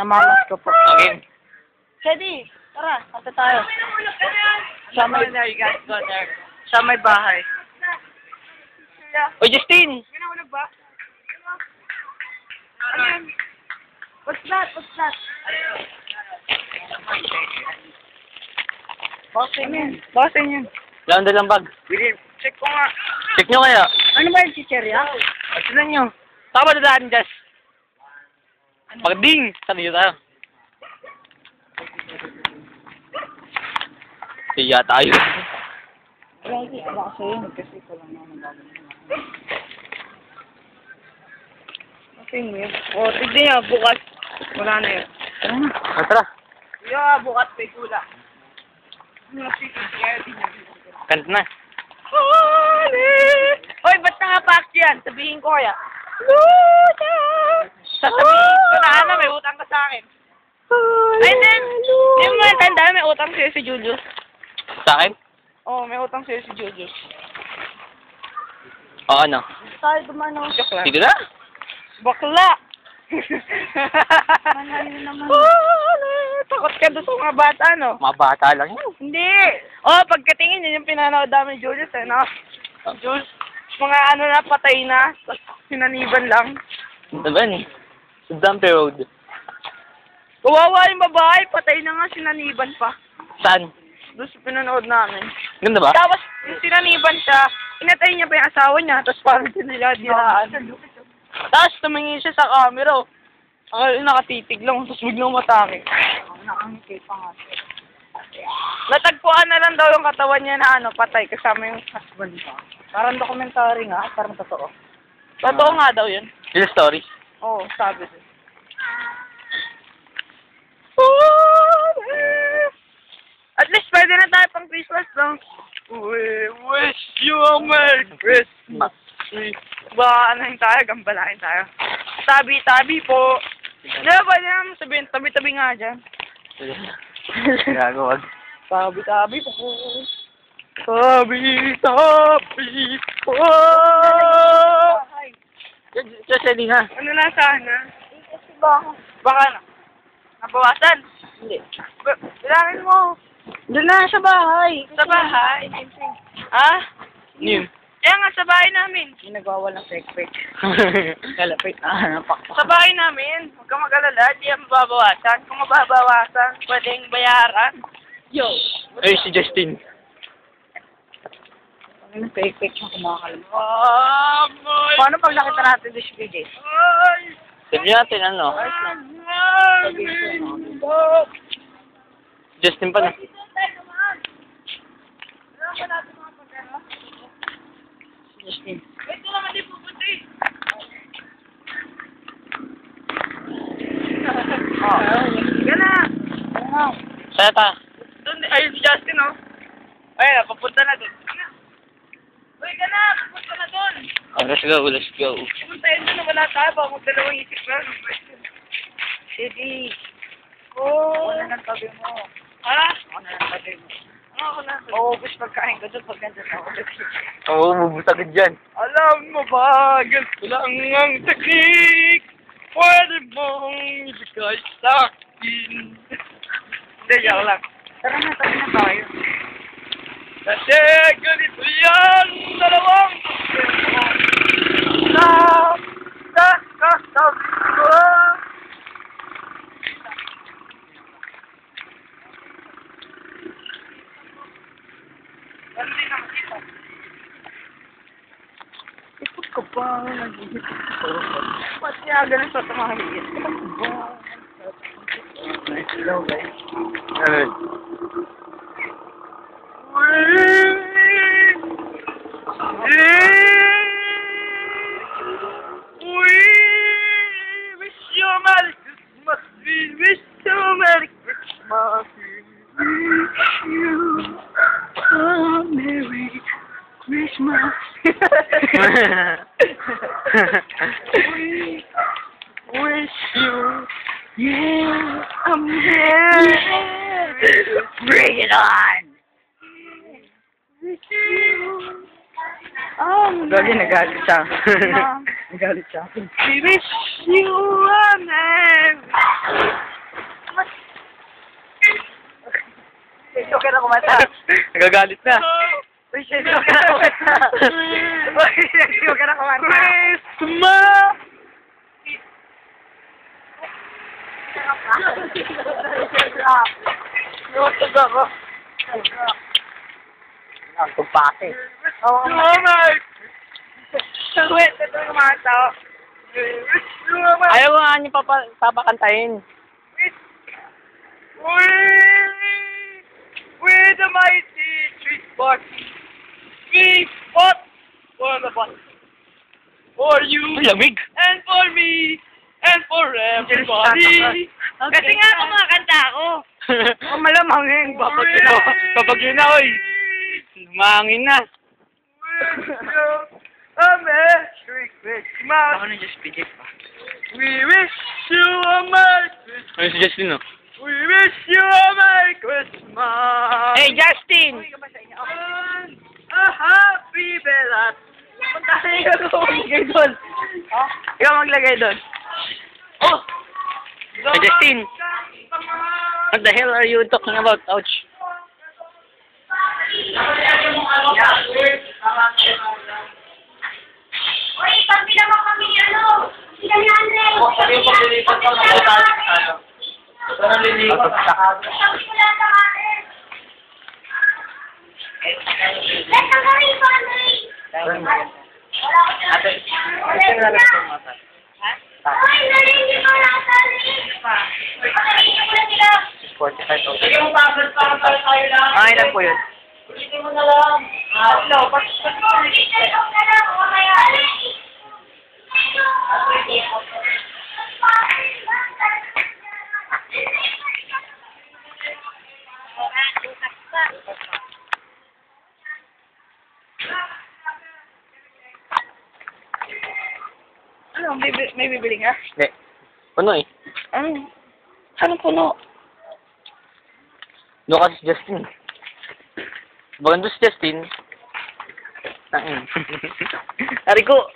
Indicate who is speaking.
Speaker 1: Namamas ko po.
Speaker 2: Okay.
Speaker 1: Teddy, tara, ate tayo. Sa may, sa may bahay.
Speaker 2: Oy, Justin!
Speaker 1: Ginawag ba? Ano yan? What's that? What's that? Bossing yan. Bossing yan.
Speaker 2: Lang dalang bag.
Speaker 1: William, check ko nga.
Speaker 2: Check nyo kaya.
Speaker 1: Ano ba yung chicherya?
Speaker 2: At sila nyo. Saan ba dadaan, Jess? Pagding! Saan dito tayo? Siya tayo.
Speaker 1: Lagi, baka sa'yo yun. Kasi ko lang naman gagawin. Okay, yun. O, tignan niya, bukas. Wala na yun.
Speaker 2: Tara na. Tara.
Speaker 1: Yeah, bukas may gula.
Speaker 2: Kanta na.
Speaker 1: Hoy, ba't nakapack yan? Sabihin ko kaya. Luda! Sasabihin ko na ano, may utang ka sa akin. Ay, then, hindi mo yung tanda, may utang sa'yo si Julius.
Speaker 2: Sa akin?
Speaker 1: Oo, may utang sa'yo si Julius.
Speaker 2: Oo, ano?
Speaker 1: Tayo dumanaw. Joke lang.
Speaker 2: Sige na.
Speaker 1: Bakla! Manalo naman. Takot ka doon sa mga bata, no?
Speaker 2: Mga bata lang yun.
Speaker 1: Hindi! Oh, pagkatingin yun yung pinanood namin ni Julius, eh, no? Julius, mga ano na, patay na. Sinaniban lang.
Speaker 2: Ito ba yun? Sa Dumpy Road.
Speaker 1: Kawawa yung babae, patay na nga, sinaniban pa.
Speaker 2: Saan?
Speaker 1: Doon sa pinanood namin.
Speaker 2: Ganda ba?
Speaker 1: Tapos, yung sinaniban siya, inatay niya pa yung asawa niya, tapos parang sinila-dilaan. Tapos, tumingin siya sa camera. Nakatitig lang, tapos biglang matake. Nakangiti pa nga siya. Natagpuan na lang daw yung katawan niya na ano, patay, kasama yung husband pa. Parang documentary nga, parang totoo. Totoo nga daw yun.
Speaker 2: Real story.
Speaker 1: Oo, sabi din. At least pwede na tayo pang Christmas, no? We wish you a Merry Christmas. Baka anahin tayo, gambalain tayo. Tabi-tabi po. Di ba, pwede naman sabihin, tabi-tabi nga dyan.
Speaker 2: Gagawag.
Speaker 1: Tabi-tabi po. Tabi-tabi po.
Speaker 2: Kasi na.
Speaker 1: Ano na sana? Baka na. Nabawasan? Hindi. Bilangin mo. Doon na, sa bahay. Sa bahay? Ha?
Speaker 2: Yun.
Speaker 1: Kaya nga, sa bahay namin. Hindi nagwawalang fake-fake.
Speaker 2: Kalapit. Napak.
Speaker 1: Sa bahay namin. Huwag kang mag-alala. Di yan mababawasan. Kung mababawasan, pwedeng bayaran. Yo.
Speaker 2: Ay, si Justin.
Speaker 1: Ano fake-fake siya kumakalim? Paano pag nakita natin this video?
Speaker 2: Sabi natin, ano? Justin pa na.
Speaker 1: Justin. Ito naman di pupunta eh. Sige na.
Speaker 2: Saan ta?
Speaker 1: Doon, ayun si Justin, oh. Ay, papunta na doon. Uy, ka na, papunta na doon.
Speaker 2: Oh, let's go, let's go.
Speaker 1: Puntayin doon na wala tayo, baka magdalawang isip na. Sige. Oh. Ano nang tabi mo? Ha? Ano nang tabi mo? Ako na. Oo, gusto pagkain ko doon pag ganda ako.
Speaker 2: Oo, bubusagad dyan.
Speaker 1: Alam mo ba, ganito lang ang teknik. Pwede mong ibigay sa akin. Hindi, joke lang. Tara na tayo. Kasi ganito yan, dalawang sabi ko. Hindi naman ito. Ipot ka ba? Nag-ihip ko. Ba't niya ganun sa tumahigit? Ipot ka ba? Nice daw, guys.
Speaker 2: Ano?
Speaker 1: We wish you a Merry Christmas. We wish you a Merry Christmas. We wish you a Merry Christmas. We wish you, yeah, I'm here. Yeah. Bring it on.
Speaker 2: Gagi, nagalit siya.
Speaker 1: Nagalit siya. We wish you a Merry Sino ka na kumanta?
Speaker 2: Nagagalit na.
Speaker 1: Uy, sino ka na kumanta? Uy, sino ka na kumanta?
Speaker 2: Christmas!
Speaker 1: Lumusog ako.
Speaker 2: Ang pagpake.
Speaker 1: Oo, Mike! Wait, ito yung mga tao.
Speaker 2: Ayaw nga niyo papakantahin.
Speaker 1: With the mighty street spot. Street spot! For the fun. For you.
Speaker 2: Lamig.
Speaker 1: And for me. And for everybody. Kasi nga kumakanta ako. Oh, malamang yun.
Speaker 2: Babagyo na, oy. Lumangin na.
Speaker 1: A Merry Christmas.
Speaker 2: Ako na just pijit pa.
Speaker 1: We wish you a Merry Christmas.
Speaker 2: Ano si Justin, no?
Speaker 1: We wish you a Merry Christmas.
Speaker 2: Hey, Justin!
Speaker 1: And a happy belat. Punta na yung maglagay doon. Ikaw maglagay doon. Oh!
Speaker 2: Hey, Justin! What the hell are you talking about? Ouch.
Speaker 3: Uy, pagpila mo kami, ano? Sila ni Andre.
Speaker 2: Sabi yung paglilipat ka ng butas, ano? Ito na lilipat.
Speaker 3: Sabi ko lang sa akin. Let's ang gawin ko, Andre. Wala ko siya. Ay, narinig ko lang sa Andre. Narinig ko na sila.
Speaker 2: 45,000.
Speaker 1: Sige mo tayo lang.
Speaker 2: Ah, ilan po yun?
Speaker 1: Sige mo na lang. No,
Speaker 3: Ito na lang, mamaya.
Speaker 1: Ano, may bibili nga?
Speaker 2: Hindi. Puno eh.
Speaker 1: Ano? Anong puno?
Speaker 2: Doon kasi si Justin. Bagan doon si Justin. Tangin.
Speaker 1: Ari ko,